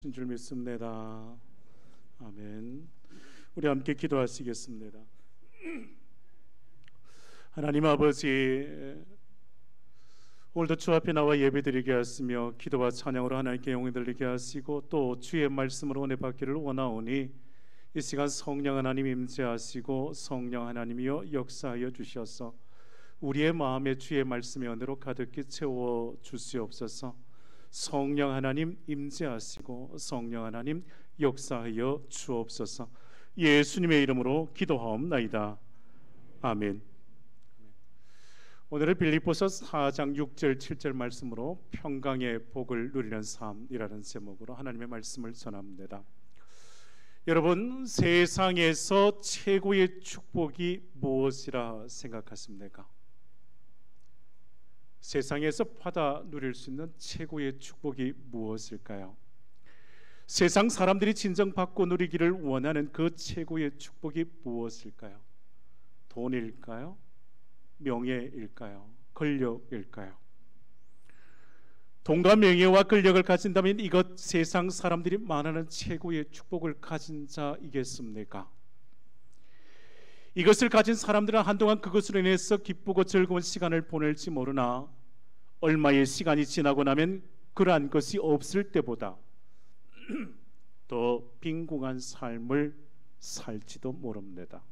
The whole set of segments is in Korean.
인 줄 믿습니다. 아멘. 우리 함께 기도하시겠습니다. 하나님 아버지, 오늘도 주 앞에 나와 예배드리게 하시며 기도와 찬양으로 하나님께 영광 돌리게 하시고 또 주의 말씀으로 은혜 받기를 원하오니 이 시간 성령 하나님 임재하시고 성령 하나님이여 역사하여 주셔서 우리의 마음에 주의 말씀의 은혜로 가득히 채워 주시옵소서. 성령 하나님 임재하시고 성령 하나님 역사하여 주옵소서. 예수님의 이름으로 기도하옵나이다. 아멘. 오늘은 빌립보서 4장 6절 7절 말씀으로 평강의 복을 누리는 삶이라는 제목으로 하나님의 말씀을 전합니다. 여러분, 세상에서 최고의 축복이 무엇이라 생각하십니까? 세상에서 받아 누릴 수 있는 최고의 축복이 무엇일까요? 세상 사람들이 진정 받고 누리기를 원하는 그 최고의 축복이 무엇일까요? 돈일까요? 명예일까요? 권력일까요? 돈과 명예와 권력을 가진다면 이것 세상 사람들이 말하는 최고의 축복을 가진 자이겠습니까? 이것을 가진 사람들은 한동안 그것으로 인해서 기쁘고 즐거운 시간을 보낼지 모르나 얼마의 시간이 지나고 나면 그러한 것이 없을 때보다 더 빈궁한 삶을 살지도 모릅니다.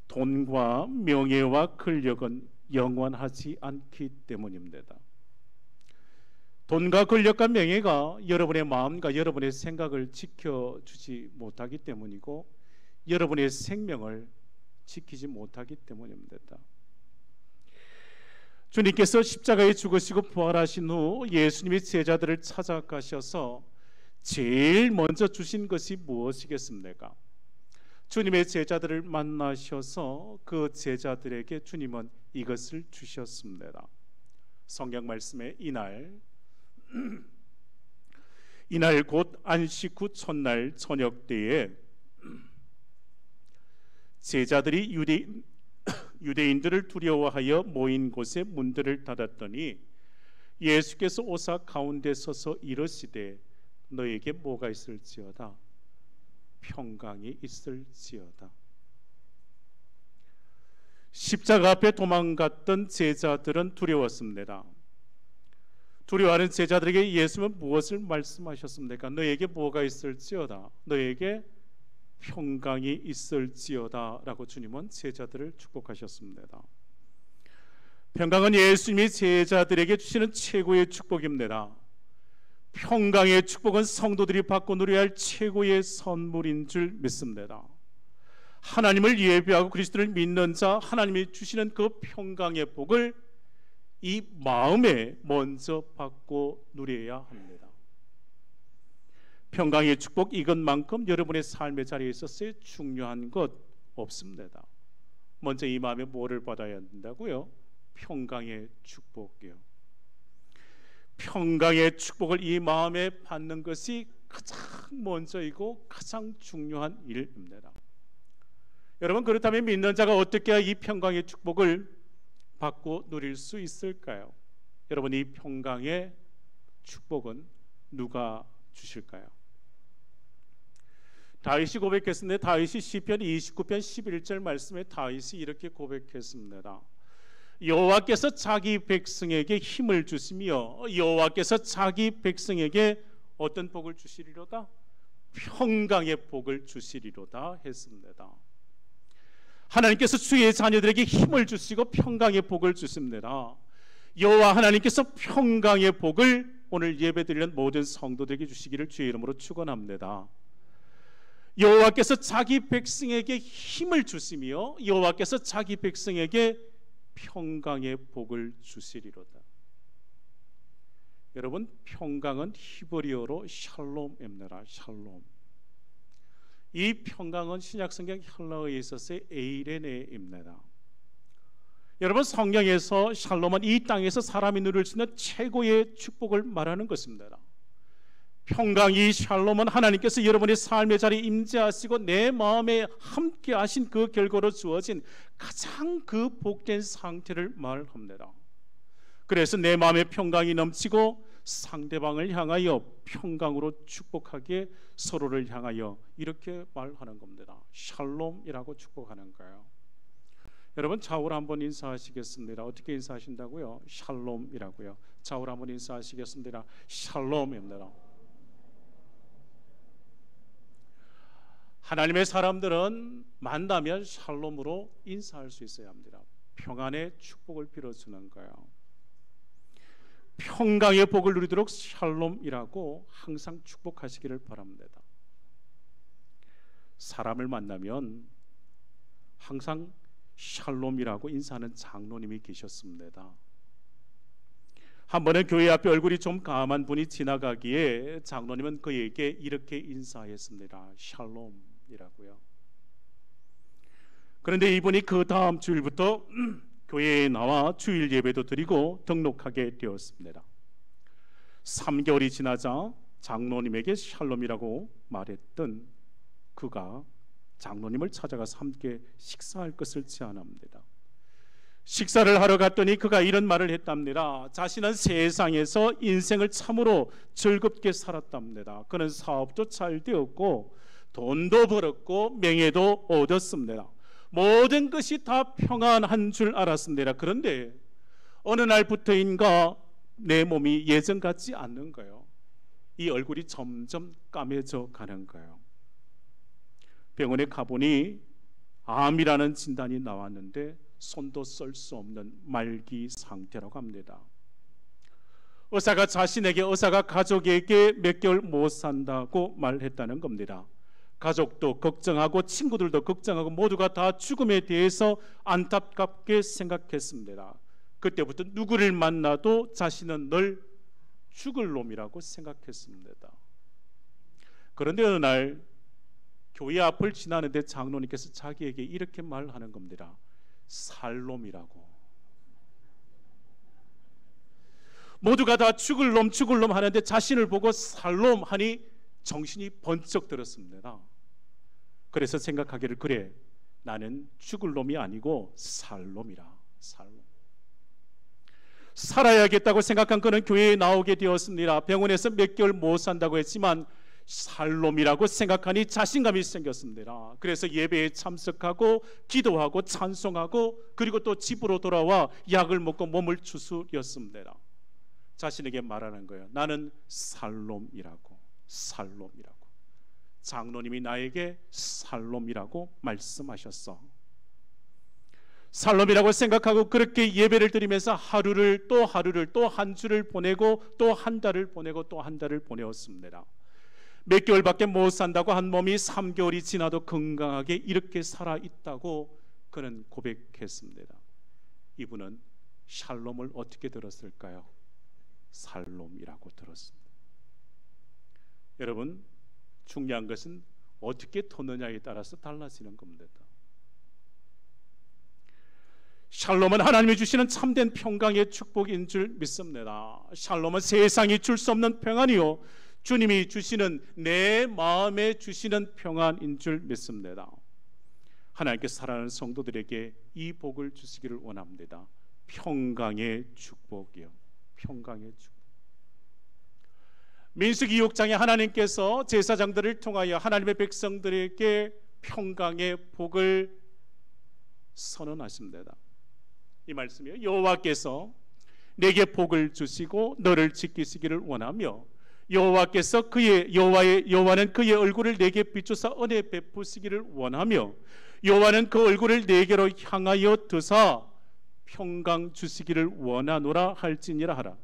돈과 명예와 권력은 영원하지 않기 때문입니다. 돈과 권력과 명예가 여러분의 마음과 여러분의 생각을 지켜주지 못하기 때문이고 여러분의 생명을 지키지 못하기 때문입니다. 주님께서 십자가에 죽으시고 부활하신 후 예수님이 제자들을 찾아가셔서 제일 먼저 주신 것이 무엇이겠습니까? 주님의 제자들을 만나셔서 그 제자들에게 주님은 이것을 주셨습니다. 성경 말씀에 이날 곧 안식 후 첫날 저녁 때에 제자들이 유대인들을 두려워하여 모인 곳에 문들을 닫았더니 예수께서 오사 가운데 서서 이르시되 너에게 뭐가 있을지어다 평강이 있을지어다. 십자가 앞에 도망갔던 제자들은 두려웠습니다. 두려워하는 제자들에게 예수님은 무엇을 말씀하셨습니까? 너에게 뭐가 있을지어다, 너에게 평강이 있을지어다 라고 주님은 제자들을 축복하셨습니다. 평강은 예수님이 제자들에게 주시는 최고의 축복입니다. 평강의 축복은 성도들이 받고 누려야 할 최고의 선물인 줄 믿습니다. 하나님을 예배하고 그리스도를 믿는 자, 하나님이 주시는 그 평강의 복을 이 마음에 먼저 받고 누려야 합니다. 평강의 축복 이것만큼 여러분의 삶의 자리에 있어서 중요한 것 없습니다. 먼저 이 마음에 뭐를 받아야 한다고요? 평강의 축복이요. 평강의 축복을 이 마음에 받는 것이 가장 먼저이고 가장 중요한 일입니다. 여러분, 그렇다면 믿는 자가 어떻게 해야 이 평강의 축복을 받고 누릴 수 있을까요? 여러분, 이 평강의 축복은 누가 주실까요? 다윗이 고백했는데 다윗이 시편 29편 11절 말씀에 다윗이 이렇게 고백했습니다. 여호와께서 자기 백성에게 힘을 주시며 여호와께서 자기 백성에게 어떤 복을 주시리로다? 평강의 복을 주시리로다 했습니다. 하나님께서 주의 자녀들에게 힘을 주시고 평강의 복을 주십니다. 여호와 하나님께서 평강의 복을 오늘 예배드리는 모든 성도들에게 주시기를 주의 이름으로 축원합니다. 여호와께서 자기 백성에게 힘을 주시며 여호와께서 자기 백성에게 평강의 복을 주시리로다. 여러분, 평강은 히브리어로 샬롬입니다. 샬롬. 이 평강은 신약성경 헬라어에 있어서의 에이레네입니다. 여러분, 성경에서 샬롬은 이 땅에서 사람이 누릴 수 있는 최고의 축복을 말하는 것입니다. 평강이 샬롬은 하나님께서 여러분의 삶의 자리에 임재하시고 내 마음에 함께 하신 그 결과로 주어진 가장 그 복된 상태를 말합니다. 그래서 내 마음에 평강이 넘치고 상대방을 향하여 평강으로 축복하기에 서로를 향하여 이렇게 말하는 겁니다. 샬롬이라고 축복하는 거예요. 여러분 좌우로 한번 인사하시겠습니다. 어떻게 인사하신다고요? 샬롬이라고요. 좌우로 한번 인사하시겠습니다. 샬롬입니다. 하나님의 사람들은 만나면 샬롬으로 인사할 수 있어야 합니다. 평안의 축복을 빌어주는 거예요. 평강의 복을 누리도록 샬롬이라고 항상 축복하시기를 바랍니다. 사람을 만나면 항상 샬롬이라고 인사하는 장로님이 계셨습니다. 한 번은 교회 앞에 얼굴이 좀 감한 분이 지나가기에 장로님은 그에게 이렇게 인사했습니다. 샬롬이라고요. 그런데 이분이 그 다음 주일부터 교회에 나와 주일 예배도 드리고 등록하게 되었습니다. 3개월이 지나자 장로님에게 샬롬이라고 말했던 그가 장로님을 찾아가서 함께 식사할 것을 제안합니다. 식사를 하러 갔더니 그가 이런 말을 했답니다. 자신은 세상에서 인생을 참으로 즐겁게 살았답니다. 그는 사업도 잘 되었고 돈도 벌었고 명예도 얻었습니다. 모든 것이 다 평안한 줄 알았습니다. 그런데 어느 날부터인가 내 몸이 예전 같지 않는 거예요. 이 얼굴이 점점 까매져 가는 거예요. 병원에 가보니 암이라는 진단이 나왔는데 손도 쓸 수 없는 말기 상태라고 합니다. 의사가 가족에게 몇 개월 못 산다고 말했다는 겁니다. 가족도 걱정하고 친구들도 걱정하고 모두가 다 죽음에 대해서 안타깝게 생각했습니다. 그때부터 누구를 만나도 자신은 늘 죽을 놈이라고 생각했습니다. 그런데 어느 날 교회 앞을 지나는데 장로님께서 자기에게 이렇게 말하는 겁니다. 살놈이라고. 모두가 다 죽을 놈 하는데 자신을 보고 살놈 하니 정신이 번쩍 들었습니다. 그래서 생각하기를 그래 나는 죽을 놈이 아니고 살 놈이라. 살놈. 살아야겠다고 생각한 그는 교회에 나오게 되었습니다. 병원에서 몇 개월 못 산다고 했지만 살놈이라고 생각하니 자신감이 생겼습니다. 그래서 예배에 참석하고 기도하고 찬송하고 그리고 또 집으로 돌아와 약을 먹고 몸을 추스렸습니다. 자신에게 말하는 거예요. 나는 살놈이라고. 살놈이라고. 장로님이 나에게 살놈이라고 말씀하셨어. 살놈이라고 생각하고 그렇게 예배를 드리면서 하루를 또 한 주를 보내고 또 한 달을 보내고 또 한 달을 보내었습니다. 몇 개월밖에 못 산다고 한 몸이 3개월이 지나도 건강하게 이렇게 살아있다고 그는 고백했습니다. 이분은 샬롬을 어떻게 들었을까요? 살롬이라고 들었습니다. 여러분, 중요한 것은 어떻게 듣느냐에 따라서 달라지는 겁니다. 샬롬은 하나님이 주시는 참된 평강의 축복인 줄 믿습니다. 샬롬은 세상이 줄 수 없는 평안이요 주님이 주시는 내 마음에 주시는 평안인 줄 믿습니다. 하나님께 사랑하는 성도들에게 이 복을 주시기를 원합니다. 평강의 축복이요. 평강의 축복. 민수기 6장에 하나님께서 제사장들을 통하여 하나님의 백성들에게 평강의 복을 선언하십니다. 이 말씀이요. 여호와께서 내게 복을 주시고 너를 지키시기를 원하며 여호와는 그의 얼굴을 내게 비추사 은혜 베푸시기를 원하며 여호와는 그 얼굴을 내게로 향하여 드사 평강 주시기를 원하노라 할지니라 하라.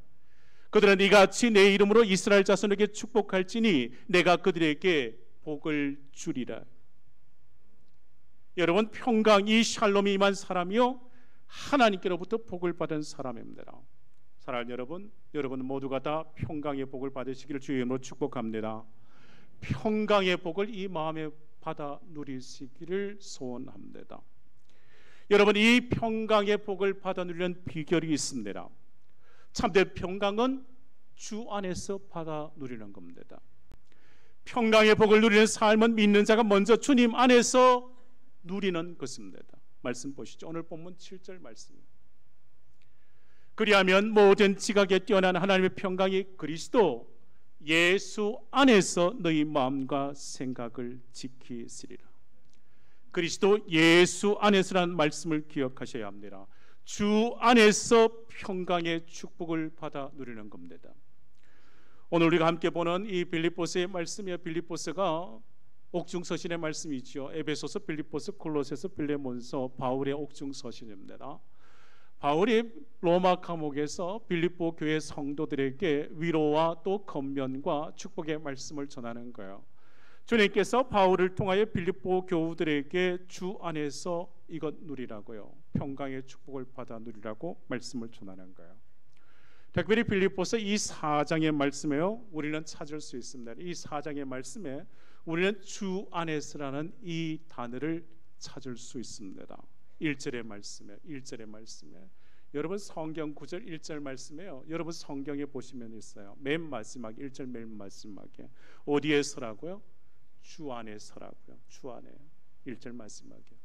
그들은 이같이 내 이름으로 이스라엘 자손에게 축복할지니 내가 그들에게 복을 주리라. 여러분, 평강이 샬롬이 임한 사람이요 하나님께로부터 복을 받은 사람입니다. 사랑하는 여러분 모두가 다 평강의 복을 받으시기를 주의 이름으로 축복합니다. 평강의 복을 이 마음에 받아 누리시기를 소원합니다. 여러분, 이 평강의 복을 받아 누리는 비결이 있습니다. 참된 평강은 주 안에서 받아 누리는 겁니다. 평강의 복을 누리는 삶은 믿는 자가 먼저 주님 안에서 누리는 것입니다. 말씀 보시죠. 오늘 본문 7절 말씀입니다. 그리하면 모든 지각에 뛰어난 하나님의 평강이 그리스도 예수 안에서 너희 마음과 생각을 지키시리라. 그리스도 예수 안에서라는 말씀을 기억하셔야 합니다. 주 안에서 평강의 축복을 받아 누리는 겁니다. 오늘 우리가 함께 보는 이 빌립보서의 말씀이야. 빌립보서가 옥중서신의 말씀이죠. 에베소서, 빌립보서, 골로새서, 빌레몬서, 바울의 옥중서신입니다. 바울이 로마 감옥에서 빌립보 교회 성도들에게 위로와 또 권면과 축복의 말씀을 전하는 거예요. 주님께서 바울을 통하여 빌립보 교우들에게 주 안에서 이것 누리라고요, 평강의 축복을 받아 누리라고 말씀을 전하는 거예요. 특별히 빌립보서 이 4장의 말씀에요, 우리는 찾을 수 있습니다. 이 4장의 말씀에 우리는 주 안에서라는 이 단어를 찾을 수 있습니다. 1절의 말씀에 여러분 성경 9절 1절 말씀에요. 여러분 성경에 보시면 있어요. 맨 마지막 1절 맨 마지막에 어디에서라고요? 주 안에서라고요. 주 안에 1절 마지막에.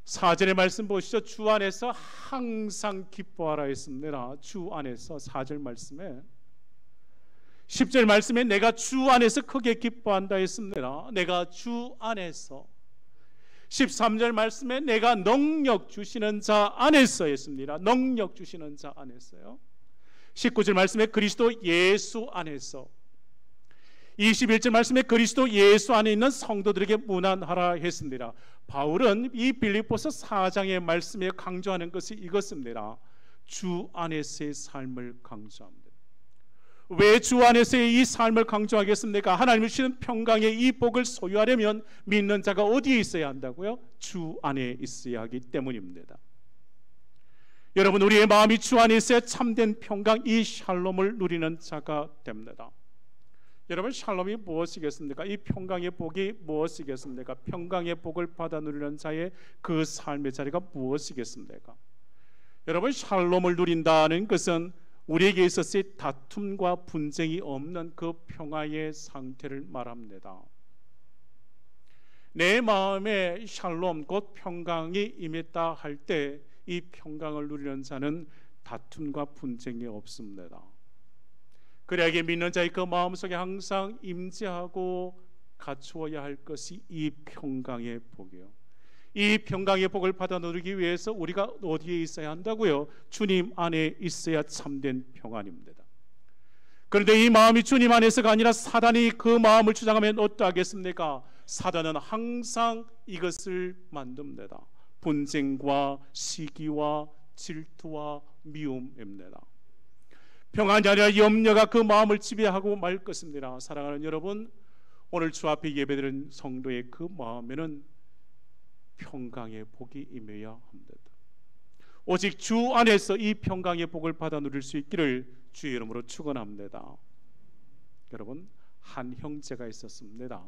4절의 말씀 보시죠. 주 안에서 항상 기뻐하라 했습니다. 주 안에서 4절 말씀에. 10절 말씀에 내가 주 안에서 크게 기뻐한다 했습니다. 내가 주 안에서. 13절 말씀에 내가 능력 주시는 자 안에서 했습니다. 능력 주시는 자 안에서요. 19절 말씀에 그리스도 예수 안에서. 21절 말씀에 그리스도 예수 안에 있는 성도들에게 문안하라 했습니다. 바울은 이 빌립보서 4장의 말씀에 강조하는 것이 이것입니다. 주 안에서의 삶을 강조합니다. 왜 주 안에서의 이 삶을 강조하겠습니까? 하나님이 주시는 평강의 이 복을 소유하려면 믿는 자가 어디에 있어야 한다고요? 주 안에 있어야 하기 때문입니다. 여러분, 우리의 마음이 주 안에 있어야 참된 평강, 이 샬롬을 누리는 자가 됩니다. 여러분, 샬롬이 무엇이겠습니까? 이 평강의 복이 무엇이겠습니까? 평강의 복을 받아 누리는 자의 그 삶의 자리가 무엇이겠습니까? 여러분, 샬롬을 누린다는 것은 우리에게 있어서의 다툼과 분쟁이 없는 그 평화의 상태를 말합니다. 내 마음에 샬롬 곧 평강이 임했다 할 때 이 평강을 누리는 자는 다툼과 분쟁이 없습니다. 그래야 믿는 자의 그 마음속에 항상 임재하고 갖추어야 할 것이 이 평강의 복이요. 이 평강의 복을 받아 누리기 위해서 우리가 어디에 있어야 한다고요? 주님 안에 있어야 참된 평안입니다. 그런데 이 마음이 주님 안에서가 아니라 사단이 그 마음을 주장하면 어떠하겠습니까? 사단은 항상 이것을 만듭니다. 분쟁과 시기와 질투와 미움입니다. 평안이 아니라 염려가 그 마음을 지배하고 말 것입니다. 사랑하는 여러분, 오늘 주 앞에 예배드리는 성도의 그 마음에는 평강의 복이 임해야 합니다. 오직 주 안에서 이 평강의 복을 받아 누릴 수 있기를 주의 이름으로 축원합니다. 여러분, 한 형제가 있었습니다.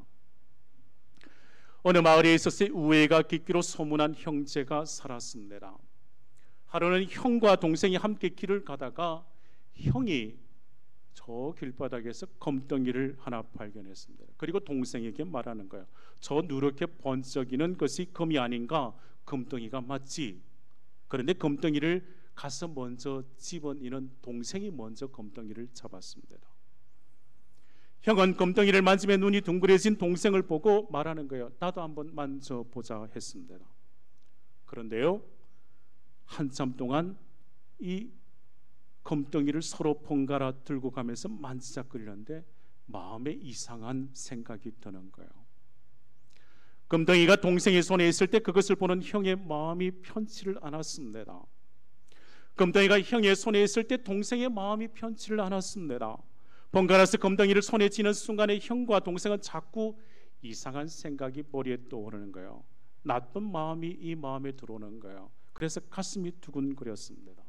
어느 마을에 있어서 우애가 깊기로 소문난 형제가 살았습니다. 하루는 형과 동생이 함께 길을 가다가 형이 저 길바닥에서 검덩이를 하나 발견했습니다. 그리고 동생에게 말하는 거예요. 저 누렇게 번쩍이는 것이 금이 아닌가? 금덩이가 맞지? 그런데 금덩이를 가서 먼저 집어넣는 동생이 먼저 금덩이를 잡았습니다. 형은 금덩이를 만지며 눈이 둥그레진 동생을 보고 말하는 거예요. 나도 한번 만져보자 했습니다. 그런데요, 한참 동안 이 금덩이를 서로 번갈아 들고 가면서 만지작거리는데 마음에 이상한 생각이 드는 거예요. 금덩이가 동생의 손에 있을 때 그것을 보는 형의 마음이 편치를 않았습니다. 금덩이가 형의 손에 있을 때 동생의 마음이 편치를 않았습니다. 번갈아서 금덩이를 손에 쥐는 순간에 형과 동생은 자꾸 이상한 생각이 머리에 떠오르는 거예요. 나쁜 마음이 이 마음에 들어오는 거예요. 그래서 가슴이 두근거렸습니다.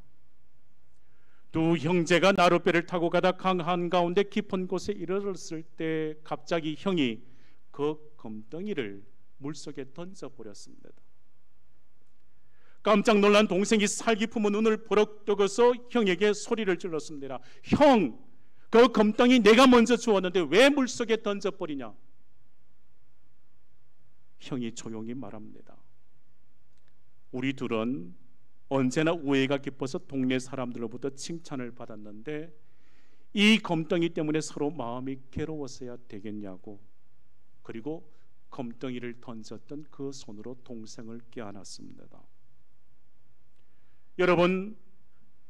두 형제가 나룻배를 타고 가다 강 한가운데 깊은 곳에 이르렀을 때 갑자기 형이 그 금덩이를 물속에 던져버렸습니다. 깜짝 놀란 동생이 살기 품은 눈을 버럭 뜨고서 형에게 소리를 질렀습니다. 형, 그 금덩이 내가 먼저 주었는데 왜 물속에 던져버리냐? 형이 조용히 말합니다. 우리 둘은 언제나 우애가 깊어서 동네 사람들로부터 칭찬을 받았는데 이 검덩이 때문에 서로 마음이 괴로웠어야 되겠냐고. 그리고 검덩이를 던졌던 그 손으로 동생을 껴안았습니다. 여러분,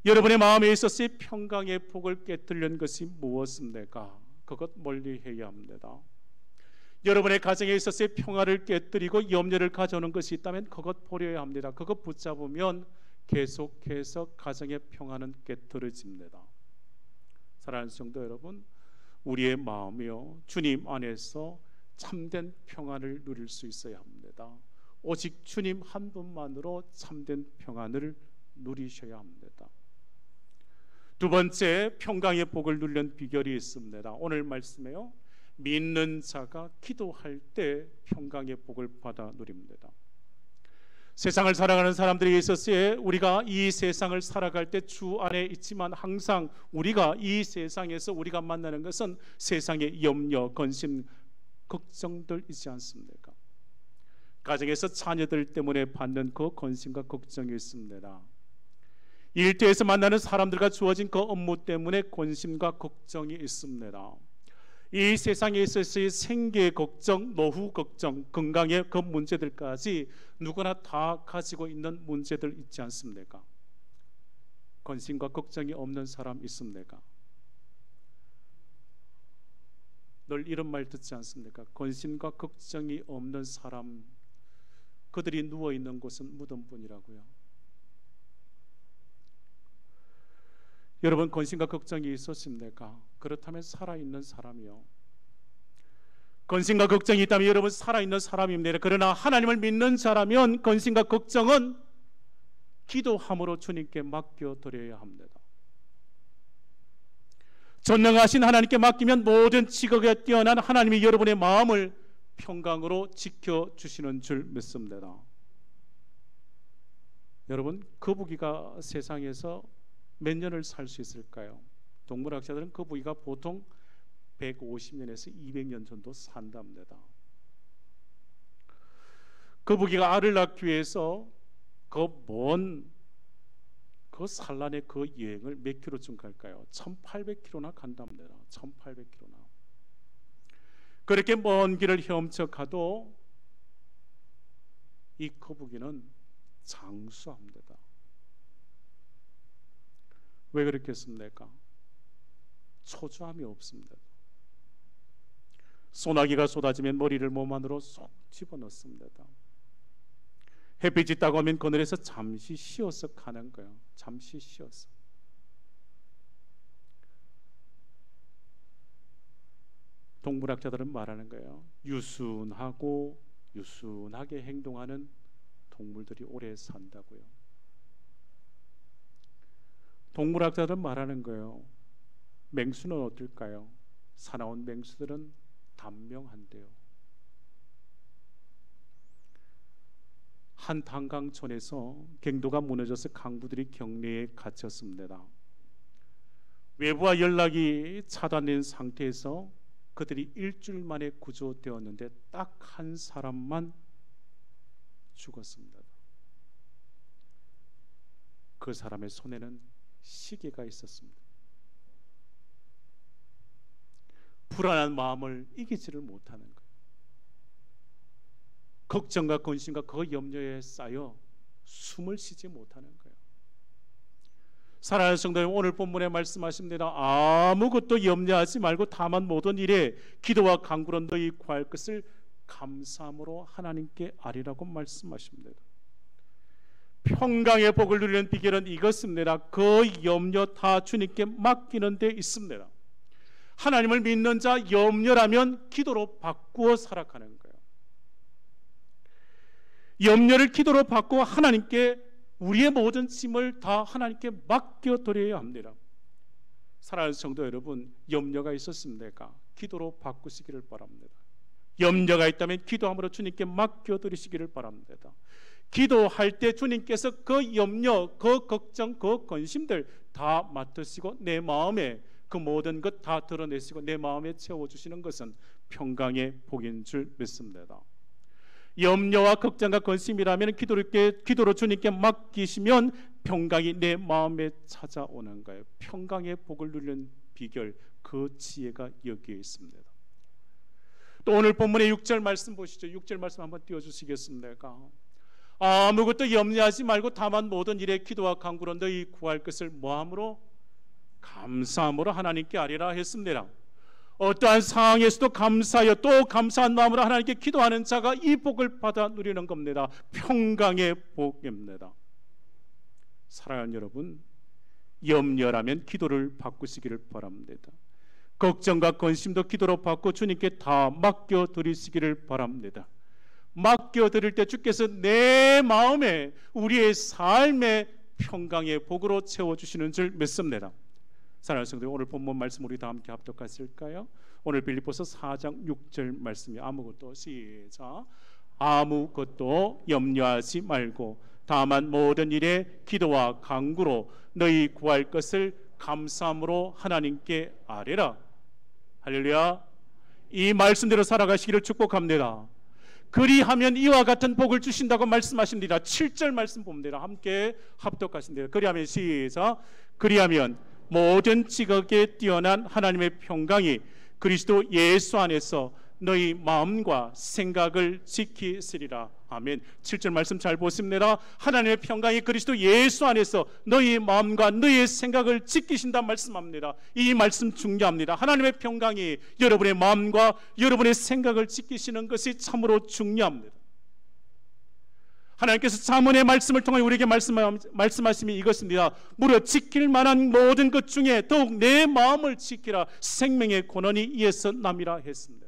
여러분의 마음에 있어서 평강의 복을 깨뜨리는 것이 무엇입니까? 그것 멀리 해야 합니다. 여러분의 가정에 있어서 평화를 깨뜨리고 염려를 가져오는 것이 있다면 그것 버려야 합니다. 그것 붙잡으면 계속해서 가정의 평화는 깨뜨려집니다. 사랑하는 성도 여러분, 우리의 마음이요 주님 안에서 참된 평안을 누릴 수 있어야 합니다. 오직 주님 한 분만으로 참된 평안을 누리셔야 합니다. 두 번째, 평강의 복을 누리는 비결이 있습니다. 오늘 말씀에요, 믿는 자가 기도할 때 평강의 복을 받아 누립니다. 세상을 살아가는 사람들에게 있어서 우리가 이 세상을 살아갈 때 주 안에 있지만 항상 우리가 이 세상에서 우리가 만나는 것은 세상의 염려, 근심, 걱정들 있지 않습니까? 가정에서 자녀들 때문에 받는 그 근심과 걱정이 있습니다. 일터에서 만나는 사람들과 주어진 그 업무 때문에 근심과 걱정이 있습니다. 이 세상에 있어서의 생계 걱정, 노후 걱정, 건강의 그 문제들까지 누구나 다 가지고 있는 문제들 있지 않습니까? 근심과 걱정이 없는 사람 있습니까? 늘 이런 말 듣지 않습니까? 근심과 걱정이 없는 사람, 그들이 누워있는 곳은 무덤뿐이라고요. 여러분, 근심과 걱정이 있었습니까? 그렇다면 살아있는 사람이요. 근심과 걱정이 있다면 여러분 살아있는 사람입니다. 그러나 하나님을 믿는 자라면 근심과 걱정은 기도함으로 주님께 맡겨드려야 합니다. 전능하신 하나님께 맡기면 모든 지극에 뛰어난 하나님이 여러분의 마음을 평강으로 지켜주시는 줄 믿습니다. 여러분, 거북이가 세상에서 몇 년을 살 수 있을까요? 동물학자들은 거북이가 보통 150년에서 200년 정도 산답니다. 거북이가 알을 낳기 위해서 그 산란의 그 여행을 몇 킬로쯤 갈까요? 1800km나 간답니다. 1800km나. 그렇게 먼 길을 헤엄쳐 가도 이 거북이는 장수합니다. 왜 그렇겠습니까? 초조함이 없습니다. 소나기가 쏟아지면 머리를 몸 안으로 쏙 집어넣습니다. 햇빛이 따가우면 그늘에서 잠시 쉬어서 가는 거예요. 잠시 쉬어서. 동물학자들은 말하는 거예요. 유순하게 행동하는 동물들이 오래 산다고요. 동물학자들은 말하는 거예요. 맹수는 어떨까요? 사나운 맹수들은 단명한데요. 한 단강촌에서 갱도가 무너져서 강부들이 격리에 갇혔습니다. 외부와 연락이 차단된 상태에서 그들이 일주일 만에 구조되었는데 딱 한 사람만 죽었습니다. 그 사람의 손에는 시계가 있었습니다. 불안한 마음을 이기지를 못하는 거예요. 걱정과 근심과 그 염려에 쌓여 숨을 쉬지 못하는 거예요. 사랑하는 성도님, 오늘 본문에 말씀하십니다. 아무것도 염려하지 말고 다만 모든 일에 기도와 간구로 너희 구할 것을 감사함으로 하나님께 아뢰라고 말씀하십니다. 평강의 복을 누리는 비결은 이것입니다. 그 염려 다 주님께 맡기는 데 있습니다. 하나님을 믿는 자, 염려라면 기도로 바꾸어 살아가는 거예요. 염려를 기도로 바꾸어 하나님께 우리의 모든 짐을 다 하나님께 맡겨드려야 합니다. 사랑하는 성도 여러분, 염려가 있었습니까? 기도로 바꾸시기를 바랍니다. 염려가 있다면 기도함으로 주님께 맡겨드리시기를 바랍니다. 기도할 때 주님께서 그 염려, 그 걱정, 그 근심들 다 맡으시고 내 마음에 그 모든 것 다 드러내시고 내 마음에 채워주시는 것은 평강의 복인 줄 믿습니다. 염려와 걱정과 근심이라면 기도로 주님께 맡기시면 평강이 내 마음에 찾아오는 거예요. 평강의 복을 누리는 비결, 그 지혜가 여기에 있습니다. 또 오늘 본문의 6절 말씀 보시죠. 6절 말씀 한번 띄워주시겠습니까? 아무것도 염려하지 말고 다만 모든 일에 기도와 간구로 너희 구할 것을 뭐함으로? 감사함으로 하나님께 아뢰라 했습니다. 어떠한 상황에서도 감사하여 또 감사한 마음으로 하나님께 기도하는 자가 이 복을 받아 누리는 겁니다. 평강의 복입니다. 사랑하는 여러분, 염려라면 기도를 바꾸시기를 바랍니다. 걱정과 근심도 기도로 바꿔 주님께 다 맡겨드리시기를 바랍니다. 맡겨드릴 때 주께서 내 마음에, 우리의 삶에 평강의 복으로 채워주시는 줄 믿습니다. 사랑하는 성도들, 오늘 본문 말씀 우리 다 함께 합독하실까요? 오늘 빌립보서 4장 6절 말씀이 아무것도 시작. 아무것도 염려하지 말고 다만 모든 일에 기도와 간구로 너희 구할 것을 감사함으로 하나님께 아뢰라. 할렐루야. 이 말씀대로 살아가시기를 축복합니다. 그리하면 이와 같은 복을 주신다고 말씀하십니다. 7절 말씀 봅니다. 함께 합독하십니다. 그리하면 시작. 그리하면 모든 지극에 뛰어난 하나님의 평강이 그리스도 예수 안에서 너희 마음과 생각을 지키시리라. 아멘. 7절 말씀 잘 보십니다. 하나님의 평강이 그리스도 예수 안에서 너희 마음과 너희 생각을 지키신다 말씀합니다. 이 말씀 중요합니다. 하나님의 평강이 여러분의 마음과 여러분의 생각을 지키시는 것이 참으로 중요합니다. 하나님께서 잠언의 말씀을 통해 우리에게 말씀하심이 이것입니다. 무려 지킬 만한 모든 것 중에 더욱 내 마음을 지키라. 생명의 권한이 이에서 남이라 했습니다.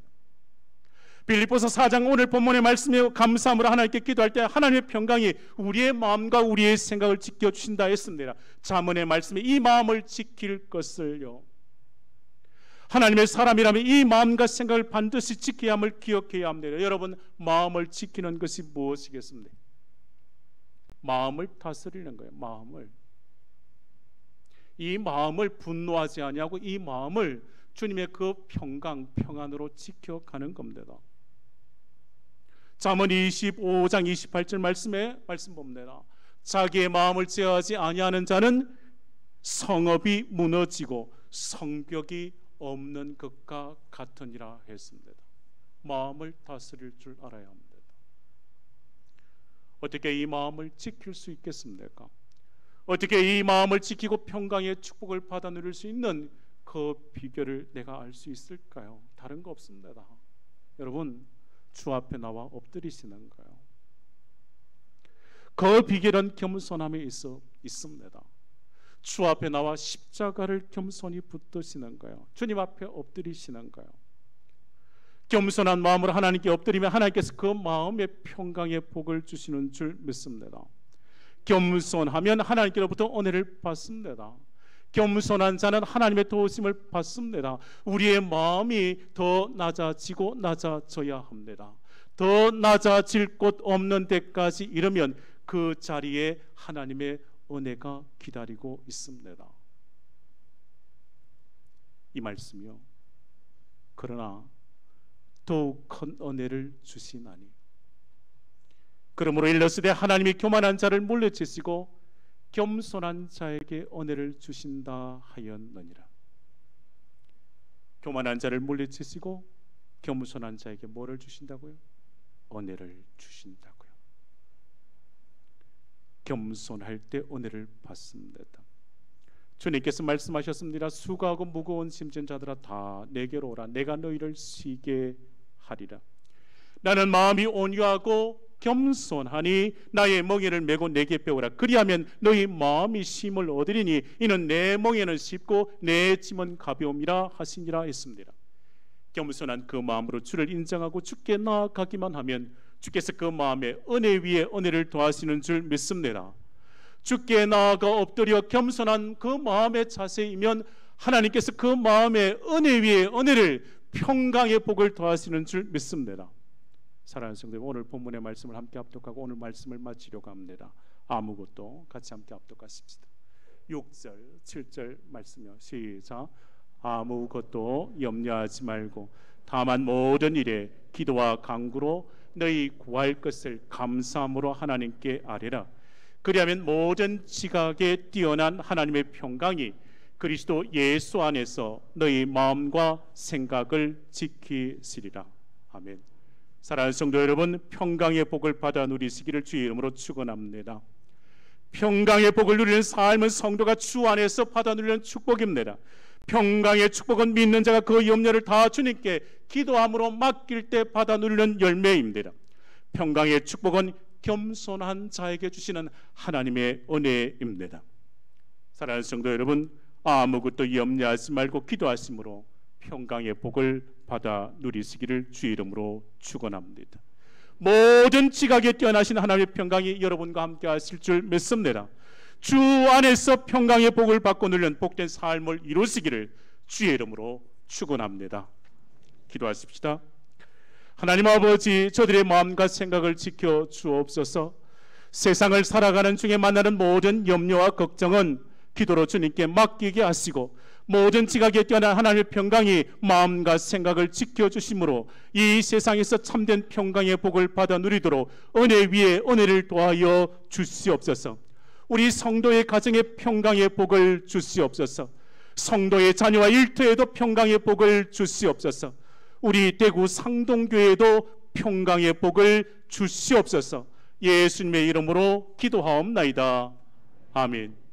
빌립보서 4장 오늘 본문의 말씀에 감사함으로 하나님께 기도할 때 하나님의 평강이 우리의 마음과 우리의 생각을 지켜주신다 했습니다. 잠언의 말씀에 이 마음을 지킬 것을요, 하나님의 사람이라면 이 마음과 생각을 반드시 지켜야 함을 기억해야 합니다. 여러분, 마음을 지키는 것이 무엇이겠습니까? 마음을 다스리는 거예요. 마음을. 이 마음을 분노하지 아니하고 이 마음을 주님의 그 평강, 평안으로 지켜가는 겁니다. 잠언 25장 28절 말씀 봅니다. 자기의 마음을 제어하지 아니하는 자는 성읍이 무너지고 성벽이 없는 것과 같으니라 했습니다. 마음을 다스릴 줄 알아야 합니다. 어떻게 이 마음을 지킬 수 있겠습니까? 어떻게 이 마음을 지키고 평강의 축복을 받아 누릴 수 있는 그 비결을 내가 알 수 있을까요? 다른 거 없습니다. 여러분, 주 앞에 나와 엎드리시는 거예요. 그 비결은 겸손함에 있습니다. 주 앞에 나와 십자가를 겸손히 붙드시는 거예요. 주님 앞에 엎드리시는 거예요. 겸손한 마음으로 하나님께 엎드리면 하나님께서 그 마음의 평강의 복을 주시는 줄 믿습니다. 겸손하면 하나님께로부터 은혜를 받습니다. 겸손한 자는 하나님의 도우심을 받습니다. 우리의 마음이 더 낮아지고 낮아져야 합니다. 더 낮아질 곳 없는 데까지 이르면 그 자리에 하나님의 은혜가 기다리고 있습니다. 이 말씀이요, 그러나 더욱 큰 은혜를 주시나니, 그러므로 일러스되 하나님이 교만한 자를 물리치시고 겸손한 자에게 은혜를 주신다 하였느니라. 교만한 자를 물리치시고 겸손한 자에게 뭐를 주신다고요? 은혜를 주신다고요. 겸손할 때 은혜를 받습니다. 주님께서 말씀하셨습니다. 수고하고 무거운 짐진 자들아 다 내게로 오라. 내가 너희를 쉬게 하리라. 나는 마음이 온유하고 겸손하니 나의 멍에를 메고 내게 배우라. 그리하면 너희 마음이 쉼을 얻으리니 이는 내 멍에는 쉽고 내 짐은 가벼움이라 하시니라 했습니다. 겸손한 그 마음으로 주를 인정하고 주께 나아가기만 하면 주께서 그 마음에 은혜 위에 은혜를 더하시는 줄 믿습니다. 주께 나아가 엎드려 겸손한 그 마음의 자세이면 하나님께서 그 마음의 은혜 위에 은혜를, 평강의 복을 더하시는 줄 믿습니다. 사랑하는 성도님, 오늘 본문의 말씀을 함께 합독하고 오늘 말씀을 마치려고 합니다. 아무것도 같이 함께 합독하십시다. 6절, 7절 말씀이요. 시작. 아무것도 염려하지 말고 다만 모든 일에 기도와 간구로 너희 구할 것을 감사함으로 하나님께 아뢰라. 그리하면 모든 지각에 뛰어난 하나님의 평강이 그리스도 예수 안에서 너희 마음과 생각을 지키시리라. 아멘. 사랑하는 성도 여러분, 평강의 복을 받아 누리시기를 주의 이름으로 축원합니다. 평강의 복을 누리는 삶은 성도가 주 안에서 받아 누리는 축복입니다. 평강의 축복은 믿는 자가 그 염려를 다 주님께 기도함으로 맡길 때 받아 누리는 열매입니다. 평강의 축복은 겸손한 자에게 주시는 하나님의 은혜입니다. 사랑하는 성도 여러분, 아무것도 염려하지 말고 기도하심으로 평강의 복을 받아 누리시기를 주의 이름으로 축원합니다. 모든 지각에 뛰어나신 하나님의 평강이 여러분과 함께 하실 줄 믿습니다. 주 안에서 평강의 복을 받고 누리는 복된 삶을 이루시기를 주의 이름으로 축원합니다. 기도하십시다. 하나님 아버지, 저들의 마음과 생각을 지켜 주옵소서. 세상을 살아가는 중에 만나는 모든 염려와 걱정은 기도로 주님께 맡기게 하시고, 모든 지각에 뛰어난 하나님의 평강이 마음과 생각을 지켜주심으로 이 세상에서 참된 평강의 복을 받아 누리도록 은혜 위에 은혜를 더하여 주시옵소서. 우리 성도의 가정에 평강의 복을 주시옵소서. 성도의 자녀와 일터에도 평강의 복을 주시옵소서. 우리 대구 상동교회에도 평강의 복을 주시옵소서. 예수님의 이름으로 기도하옵나이다. 아멘.